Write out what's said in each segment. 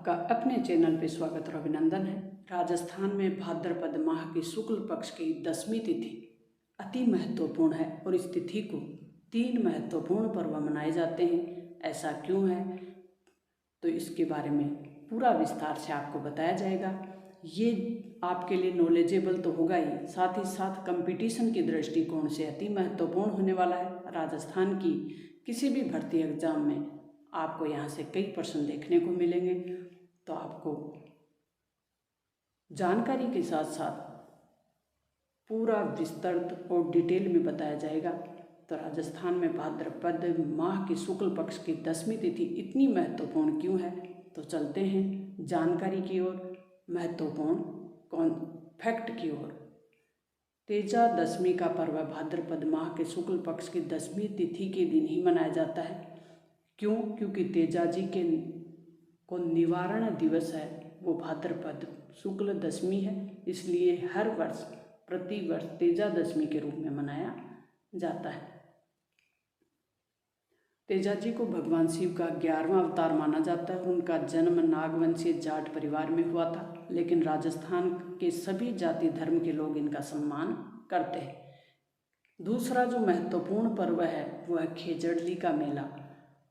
आपका अपने चैनल पे स्वागत और अभिनंदन है। राजस्थान में भाद्रपद माह की शुक्ल पक्ष की 10वीं तिथि अति महत्वपूर्ण है और इस तिथि को 3 महत्वपूर्ण पर्व मनाए जाते हैं। ऐसा क्यों है, तो इसके बारे में पूरा विस्तार से आपको बताया जाएगा। ये आपके लिए नॉलेजेबल तो होगा ही, साथ ही साथ कंपटीशन की दृष्टिकोण से अति महत्वपूर्ण होने वाला है। राजस्थान की किसी भी भर्ती एग्जाम में आपको यहाँ से कई प्रश्न देखने को मिलेंगे, तो आपको जानकारी के साथ साथ पूरा विस्तृत और डिटेल में बताया जाएगा। तो राजस्थान में भाद्रपद माह की शुक्ल पक्ष की 10वीं तिथि इतनी महत्वपूर्ण क्यों है, तो चलते हैं जानकारी की ओर, महत्वपूर्ण फैक्ट की ओर। तेजा दशमी का पर्व भाद्रपद माह के शुक्ल पक्ष की 10वीं तिथि के दिन ही मनाया जाता है। क्यों? क्योंकि तेजा जी के को निवारण दिवस है, वो भाद्रपद शुक्ल दशमी है, इसलिए हर वर्ष प्रतिवर्ष तेजा दशमी के रूप में मनाया जाता है। तेजा जी को भगवान शिव का 11वां अवतार माना जाता है। उनका जन्म नागवंशीय जाट परिवार में हुआ था, लेकिन राजस्थान के सभी जाति धर्म के लोग इनका सम्मान करते हैं। दूसरा जो महत्वपूर्ण पर्व है वह खेजड़ली का मेला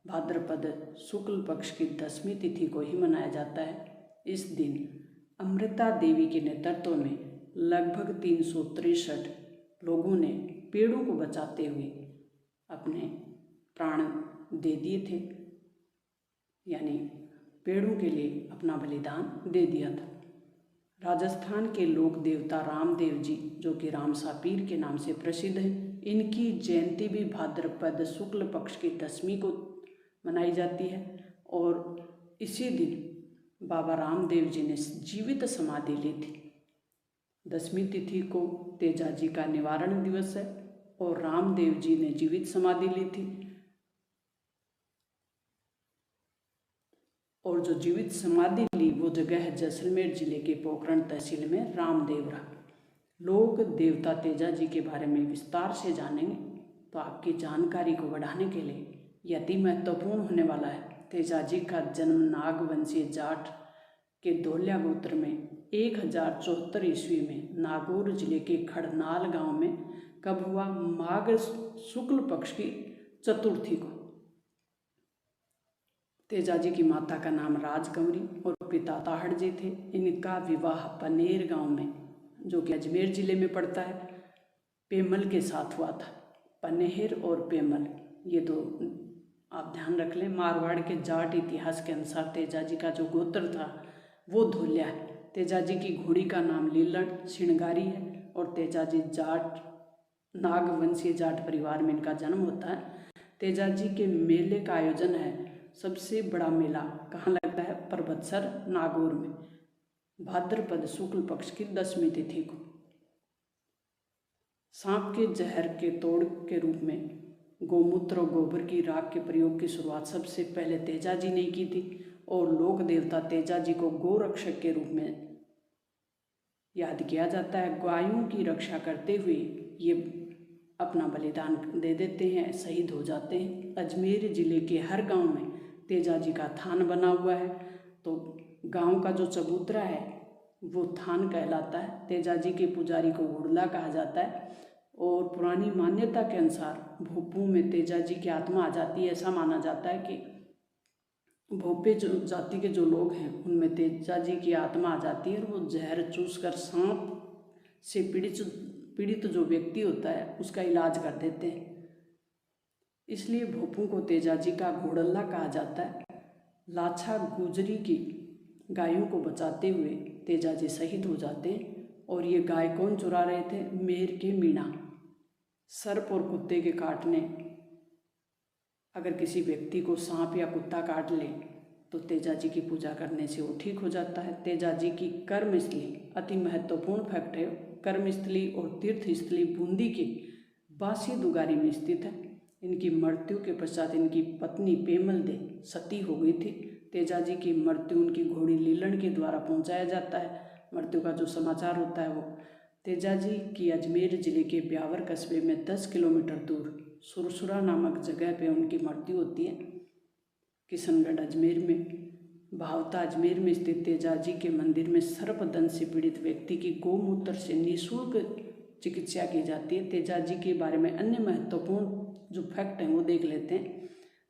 भाद्रपद शुक्ल पक्ष की 10वीं तिथि को ही मनाया जाता है। इस दिन अमृता देवी के नेतृत्व में लगभग 363 लोगों ने पेड़ों को बचाते हुए अपने प्राण दे दिए थे, यानी पेड़ों के लिए अपना बलिदान दे दिया था। राजस्थान के लोक देवता रामदेव जी, जो कि रामसा पीर के नाम से प्रसिद्ध हैं, इनकी जयंती भी भाद्रपद शुक्ल पक्ष की 10वीं को मनाई जाती है। और इसी दिन बाबा रामदेव जी ने जीवित समाधि ली थी। 10वीं तिथि को तेजा जी का निवारण दिवस है और रामदेव जी ने जीवित समाधि ली थी। और जो जीवित समाधि ली वो जगह है जैसलमेर जिले के पोखरण तहसील में रामदेवरा। लोग देवता तेजा जी के बारे में विस्तार से जानेंगे, तो आपकी जानकारी को बढ़ाने के लिए यह अति महत्वपूर्ण होने वाला है। तेजा जी का जन्म नागवंशीय जाट के धोलिया गोत्र में 1074 ईस्वी में नागौर जिले के खड़नाल गांव में कब हुआ? माघ शुक्ल पक्ष की चतुर्थी को। तेजा जी की माता का नाम राजकंवरी और पिता ताहड़ जी थे। इनका विवाह पनेर गांव में, जो कि अजमेर जिले में पड़ता है, पेमल के साथ हुआ था। पनेर और पेमल ये दो आप ध्यान रख लें। मारवाड़ के जाट इतिहास के अनुसार तेजा जी का जो गोत्र था वो धोलिया है। तेजा जी की घोड़ी का नाम लीलन श्रृंगारी है और तेजा जी जाट नागवंशीय जाट परिवार में इनका जन्म होता है। तेजा जी के मेले का आयोजन है, सबसे बड़ा मेला कहाँ लगता है? परबतसर नागौर में, भाद्रपद शुक्ल पक्ष की 10वीं तिथि को। सांप के जहर के तोड़ के रूप में गोमूत्र और गोबर की राख के प्रयोग की शुरुआत सबसे पहले तेजा जी ने की थी और लोक देवता तेजा जी को गोरक्षक के रूप में याद किया जाता है। गायों की रक्षा करते हुए ये अपना बलिदान दे देते हैं, शहीद हो जाते हैं। अजमेर जिले के हर गांव में तेजा जी का थान बना हुआ है, तो गांव का जो चबूतरा है वो थान कहलाता है। तेजा जी के पुजारी को उड़ला कहा जाता है और पुरानी मान्यता के अनुसार भोपों में तेजा जी की आत्मा आ जाती है। ऐसा माना जाता है कि भोपे जो जाति के जो लोग हैं उनमें तेजा जी की आत्मा आ जाती है और वो जहर चूस कर सांप से पीड़ित जो व्यक्ति होता है उसका इलाज कर देते हैं। इसलिए भोपों को तेजा जी का घोड़ल्ला कहा जाता है। लाछा गुजरी की गायों को बचाते हुए तेजा जी शहीद हो जाते हैं। और ये गाय कौन चुरा रहे थे? मेर के मीणा। सर्प और कुत्ते के काटने, अगर किसी व्यक्ति को सांप या कुत्ता काट ले तो तेजा जी की पूजा करने से वो ठीक हो जाता है। तेजा जी की कर्मस्थली अति महत्वपूर्ण फैक्ट है। कर्मस्थली और तीर्थस्थली बूंदी के बासी दुगारी में स्थित है। इनकी मृत्यु के पश्चात इनकी पत्नी पेमल दे सती हो गई थी। तेजा जी की मृत्यु उनकी घोड़ी लीलन के द्वारा पहुंचाया जाता है। मृत्यु का जो समाचार होता है वो तेजा जी की अजमेर जिले के ब्यावर कस्बे में 10 किलोमीटर दूर सुरसुरा नामक जगह पे उनकी मृत्यु होती है, किशनगढ़ अजमेर में। भावता अजमेर में स्थित तेजाजी के मंदिर में सर्पदंश से पीड़ित व्यक्ति की गौमूत्र से निःशुल्क चिकित्सा की जाती है। तेजाजी के बारे में अन्य महत्वपूर्ण जो फैक्ट हैं वो देख लेते हैं।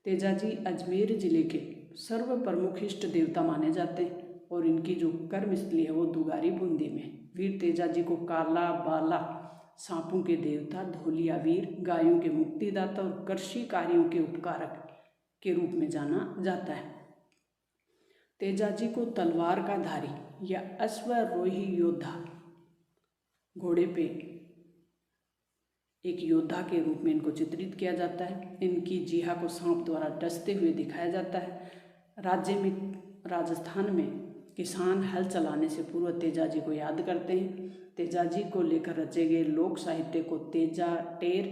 तेजाजी अजमेर जिले के सर्व प्रमुख इष्ट देवता माने जाते हैं और इनकी जो कर्मस्थली है वो दुगारी बूंदी में। वीर तेजाजी को काला बाला सांपों के देवता, धोलिया वीर, गायों के मुक्तिदाता और कृषि कार्यों के उपकारक के रूप में जाना जाता है। तेजाजी को तलवार का धारी या अश्वारोही योद्धा, घोड़े पे एक योद्धा के रूप में इनको चित्रित किया जाता है। इनकी जीहा को सांप द्वारा डसते हुए दिखाया जाता है। राजस्थान में किसान हल चलाने से पूर्व तेजाजी को याद करते हैं। तेजाजी को लेकर रचे गए लोक साहित्य को तेजा टेर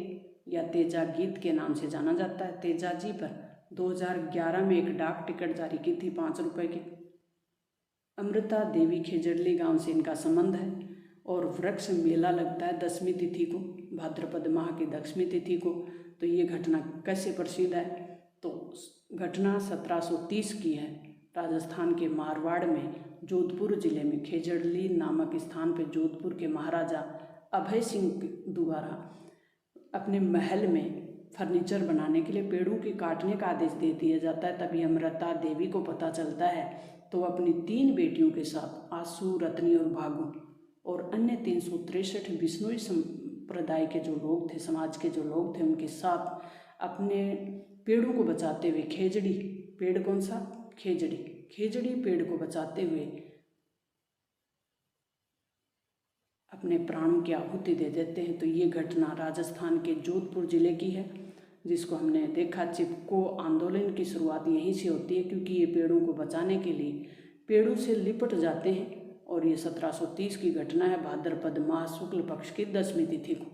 या तेजा गीत के नाम से जाना जाता है। तेजाजी पर 2011 में एक डाक टिकट जारी की थी 5 रुपये की। अमृता देवी खेजड़ली गांव से इनका संबंध है और वृक्ष मेला लगता है 10वीं तिथि को, भाद्रपद माह की 10वीं तिथि को। तो ये घटना कैसे प्रसिद्ध है? तो घटना 1730 की है। राजस्थान के मारवाड़ में जोधपुर जिले में खेजड़ली नामक स्थान पर जोधपुर के महाराजा अभय सिंह द्वारा अपने महल में फर्नीचर बनाने के लिए पेड़ों के काटने का आदेश दे दिया जाता है। तभी अमृता देवी को पता चलता है तो अपनी 3 बेटियों के साथ आसू, रत्नी और भागु और अन्य 363 बिश्नोई संप्रदाय के जो लोग थे, समाज के जो लोग थे, उनके साथ अपने पेड़ों को बचाते हुए खेजड़ी पेड़, कौन सा? खेजड़ी पेड़ को बचाते हुए अपने प्राणों की आहुति दे देते हैं। तो ये घटना राजस्थान के जोधपुर जिले की है, जिसको हमने देखा चिपको आंदोलन की शुरुआत यहीं से होती है, क्योंकि ये पेड़ों को बचाने के लिए पेड़ों से लिपट जाते हैं। और ये 1730 की घटना है, भाद्रपद माह शुक्ल पक्ष की 10वीं तिथि को।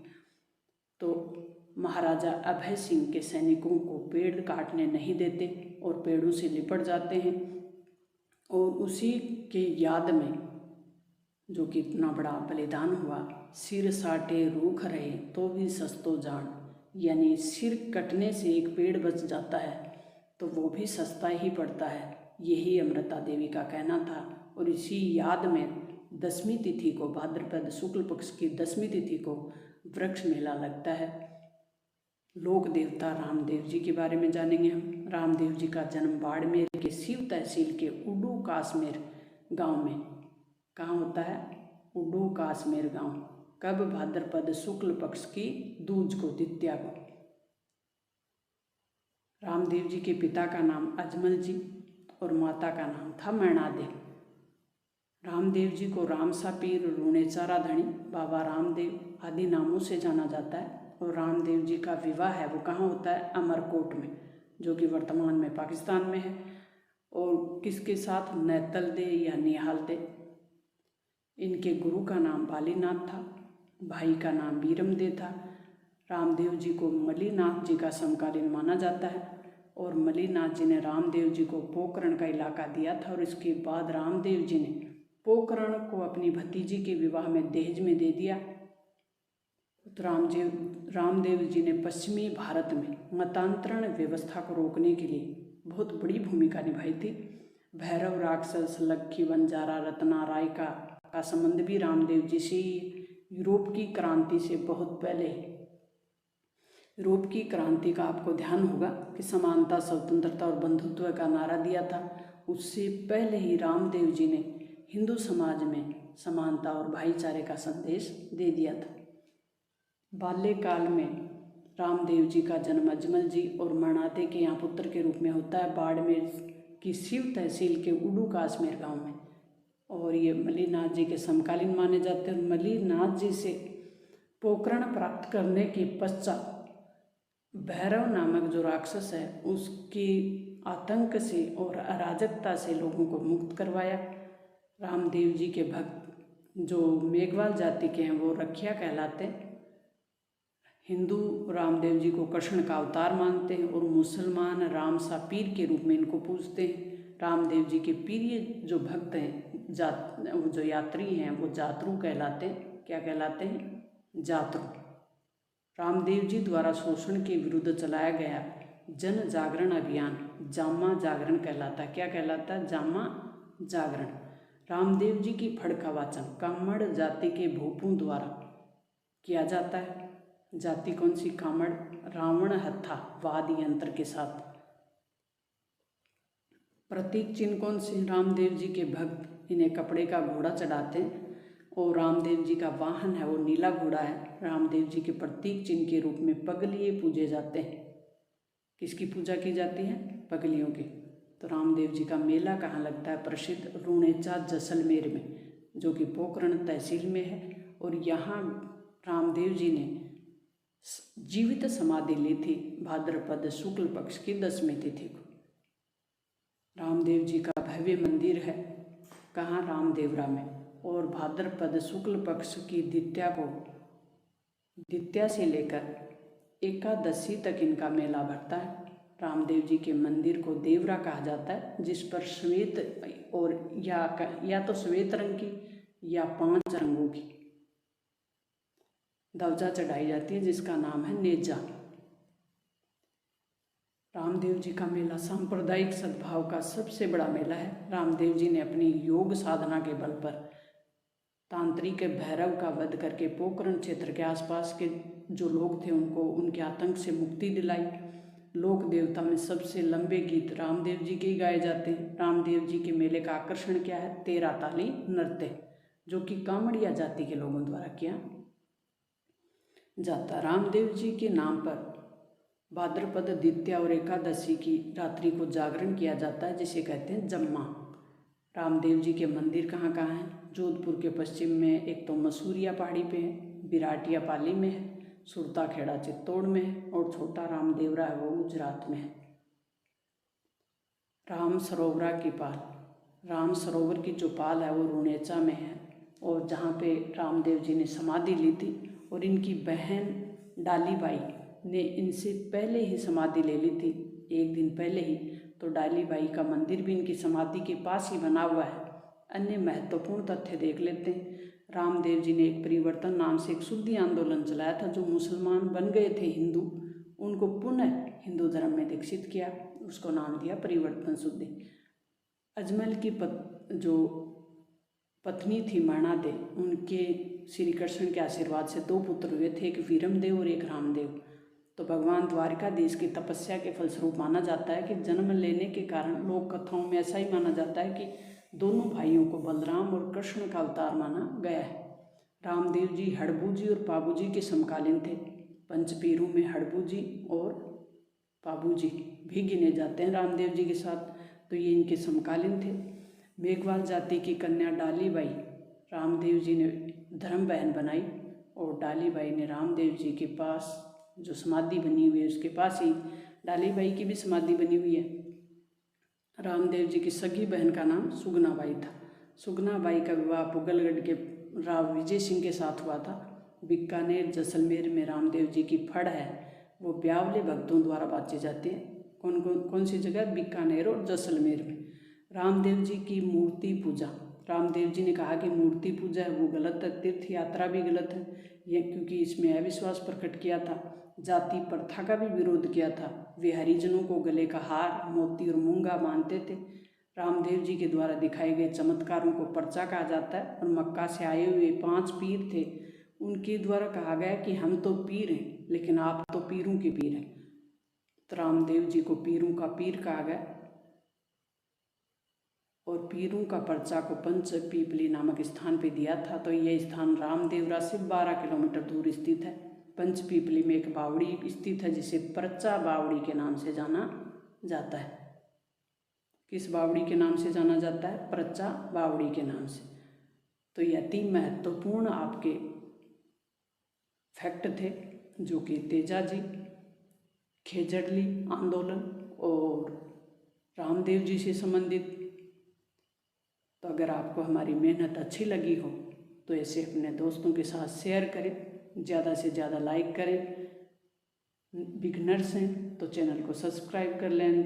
तो महाराजा अभय सिंह के सैनिकों को पेड़ काटने नहीं देते और पेड़ों से लिपट जाते हैं। और उसी के याद में जो कि इतना बड़ा बलिदान हुआ, सिर साटे रूख रहे तो भी सस्तो जान, यानी सिर कटने से एक पेड़ बच जाता है तो वो भी सस्ता ही पड़ता है, यही अमृता देवी का कहना था। और इसी याद में 10वीं तिथि को, भाद्रपद शुक्ल पक्ष की 10वीं तिथि को वृक्ष मेला लगता है। लोक देवता रामदेव जी के बारे में जानेंगे हम। रामदेव जी का जन्म बाड़मेर के शिव तहसील के उडू काश्मीर गांव में कहाँ होता है? उडू काश्मीर गांव। कब? भाद्रपद शुक्ल पक्ष की दूज को, द्वितीया को। रामदेव जी के पिता का नाम अजमल जी और माता का नाम था मैणादे। रामदेव जी को रामसा पीर, रूणेचारा धणी, बाबा रामदेव आदि नामों से जाना जाता है। और रामदेव जी का विवाह है वो कहाँ होता है? अमरकोट में, जो कि वर्तमान में पाकिस्तान में है। और किसके साथ? नैतल दे या निहाल दे। इनके गुरु का नाम बालीनाथ था, भाई का नाम बीरम दे था। रामदेव जी को मलीनाथ जी का समकालीन माना जाता है और मलीनाथ जी ने रामदेव जी को पोकरण का इलाका दिया था। और इसके बाद रामदेव जी ने पोकरण को अपनी भतीजी के विवाह में दहेज में दे दिया। तो रामदेव जी ने पश्चिमी भारत में मतांतरण व्यवस्था को रोकने के लिए बहुत बड़ी भूमिका निभाई थी। भैरव राक्षस, लक्खी बंजारा, रत्ना राय का संबंध भी रामदेव जी से यूरोप की क्रांति से बहुत पहले। यूरोप की क्रांति का आपको ध्यान होगा कि समानता, स्वतंत्रता और बंधुत्व का नारा दिया था। उससे पहले ही रामदेव जी ने हिंदू समाज में समानता और भाईचारे का संदेश दे दिया था। बाल्यकाल में रामदेव जी का जन्म अजमल जी और मणाते के यहाँ पुत्र के रूप में होता है, बाड़मेर की शिव तहसील के उडू काश्मीर गांव में। और ये मलीनाथ जी के समकालीन माने जाते हैं। मलीनाथ जी से पोकरण प्राप्त करने के पश्चात भैरव नामक जो राक्षस है उसके आतंक से और अराजकता से लोगों को मुक्त करवाया। रामदेव जी के भक्त जो मेघवाल जाति के हैं वो रखिया कहलाते हैं। हिंदू रामदेव जी को कृष्ण का अवतार मानते हैं और मुसलमान रामसा पीर के रूप में इनको पूजते हैं। रामदेव जी के प्रिय जो भक्त हैं, जो यात्री हैं, वो जातरू कहलाते हैं। क्या कहलाते हैं? जातरू। रामदेव जी द्वारा शोषण के विरुद्ध चलाया गया जन जागरण अभियान जामा जागरण कहलाता है। क्या कहलाता है? जामा जागरण। रामदेव जी की फड़ का वाचन कामड़ जाति के भूपों द्वारा किया जाता है। जाति कौन सी? कामड़। रावण हत्था वाद्य यंत्र के साथ। प्रतीक चिन्ह कौन से? रामदेव जी के भक्त इन्हें कपड़े का घोड़ा चढ़ाते हैं और रामदेव जी का वाहन है वो नीला घोड़ा है। रामदेव जी के प्रतीक चिन्ह के रूप में पगलिए पूजे जाते हैं। किसकी पूजा की जाती है? पगलियों की। तो रामदेव जी का मेला कहाँ लगता है? प्रसिद्ध रुणेचा जैसलमेर में, जो कि पोखरण तहसील में है। और यहाँ रामदेव जी ने जीवित समाधि ली थी भाद्रपद शुक्ल पक्ष की 10वीं तिथि को। रामदेव जी का भव्य मंदिर है कहाँ? रामदेवरा में। और भाद्रपद शुक्ल पक्ष की द्वितीया से लेकर एकादशी तक इनका मेला भरता है। रामदेव जी के मंदिर को देवरा कहा जाता है, जिस पर श्वेत और या तो श्वेत रंग की या 5 रंगों की ध्वजा चढ़ाई जाती है, जिसका नाम है नेजा। रामदेव जी का मेला सांप्रदायिक सद्भाव का सबसे बड़ा मेला है। रामदेव जी ने अपनी योग साधना के बल पर तांत्रिक भैरव का वध करके पोखरण क्षेत्र के आसपास के जो लोग थे उनको उनके आतंक से मुक्ति दिलाई। लोक देवता में सबसे लंबे गीत रामदेव जी के ही गाए जाते हैं। रामदेव जी के मेले का आकर्षण क्या है? 13 ताली नृत्य, जो कि कामड़िया जाति के लोगों द्वारा किया जाता। रामदेव जी के नाम पर भाद्रपद द्वितीया और एकादशी की रात्रि को जागरण किया जाता है, जिसे कहते हैं जम्मा। रामदेव जी के मंदिर कहाँ कहाँ हैं? जोधपुर के पश्चिम में एक तो मसूरिया पहाड़ी पे है, बिराटिया पाली में है, सुरता खेड़ा चित्तौड़ में है और छोटा रामदेवरा है वो गुजरात में है। राम सरोवरा की पाल, राम सरोवर की जो पाल है वो रुणेचा में है और जहाँ पे रामदेव जी ने समाधि ली थी। और इनकी बहन डालीबाई ने इनसे पहले ही समाधि ले ली थी, एक दिन पहले ही। तो डालीबाई का मंदिर भी इनकी समाधि के पास ही बना हुआ है। अन्य महत्वपूर्ण तथ्य देख लेते हैं। रामदेव जी ने एक परिवर्तन नाम से एक शुद्धि आंदोलन चलाया था। जो मुसलमान बन गए थे हिंदू, उनको पुनः हिंदू धर्म में दीक्षित किया, उसको नाम दिया परिवर्तन शुद्धि। अजमल की जो पत्नी थी मरणादे, उनके श्री कृष्ण के आशीर्वाद से 2 पुत्र हुए थे, एक वीरमदेव और एक रामदेव। तो भगवान द्वारिकाधीश की तपस्या के फलस्वरूप माना जाता है कि जन्म लेने के कारण लोक कथाओं में ऐसा ही माना जाता है कि दोनों भाइयों को बलराम और कृष्ण का अवतार माना गया है। रामदेव जी हड़बू जी और पाबू जी के समकालीन थे। पंचपीरों में हड़बू जी और पाबू जी भी गिने जाते हैं रामदेव जी के साथ, तो ये इनके समकालीन थे। मेघवाल जाति की कन्या डालीबाई रामदेव जी ने धर्म बहन बनाई और डालीबाई ने रामदेव जी के पास जो समाधि बनी हुई है उसके पास ही डालीबाई की भी समाधि बनी हुई है। रामदेव जी की सगी बहन का नाम सुगनाबाई था। सुगनाबाई का विवाह पुगलगढ़ के राव विजय सिंह के साथ हुआ था। बीकानेर जैसलमेर में रामदेव जी की फड़ है वो ब्यावले भक्तों द्वारा बाँची जाती है। कौन सी जगह? बीकानेर और जैसलमेर में। रामदेव जी की मूर्ति पूजा, रामदेव जी ने कहा कि मूर्ति पूजा है वो गलत है, तीर्थ यात्रा भी गलत है ये, क्योंकि इसमें अविश्वास प्रकट किया था, जाति प्रथा का भी विरोध किया था। वे हरिजनों को गले का हार, मोती और मूंगा मानते थे। रामदेव जी के द्वारा दिखाए गए चमत्कारों को पर्चा कहा जाता है। और मक्का से आए हुए 5 पीर थे, उनके द्वारा कहा गया कि हम तो पीर हैं लेकिन आप तो पीरों के पीर हैं। तो रामदेव जी को पीरों का पीर कहा गया। और पीरों का पर्चा को पंच पीपली नामक स्थान पे दिया था। तो यह स्थान रामदेवरा से 12 किलोमीटर दूर स्थित है। पंच पीपली में एक बावड़ी स्थित है जिसे पर्चा बावड़ी के नाम से जाना जाता है। किस बावड़ी के नाम से जाना जाता है? पर्चा बावड़ी के नाम से। तो ये अति महत्वपूर्ण आपके फैक्ट थे जो कि तेजाजी, खेजड़ली आंदोलन और रामदेव जी से संबंधित। तो अगर आपको हमारी मेहनत अच्छी लगी हो तो ऐसे अपने दोस्तों के साथ शेयर करें, ज़्यादा से ज़्यादा लाइक करें। बिगनर्स हैं तो चैनल को सब्सक्राइब कर लें।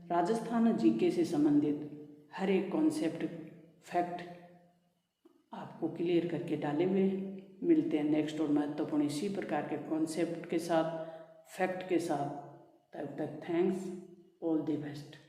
राजस्थान जीके से संबंधित हर एक कॉन्सेप्ट फैक्ट आपको क्लियर करके डाले हुए हैं। मिलते हैं नेक्स्ट और महत्वपूर्ण इसी प्रकार के कॉन्सेप्ट के साथ, फैक्ट के साथ। तब तक थैंक्स, ऑल द बेस्ट।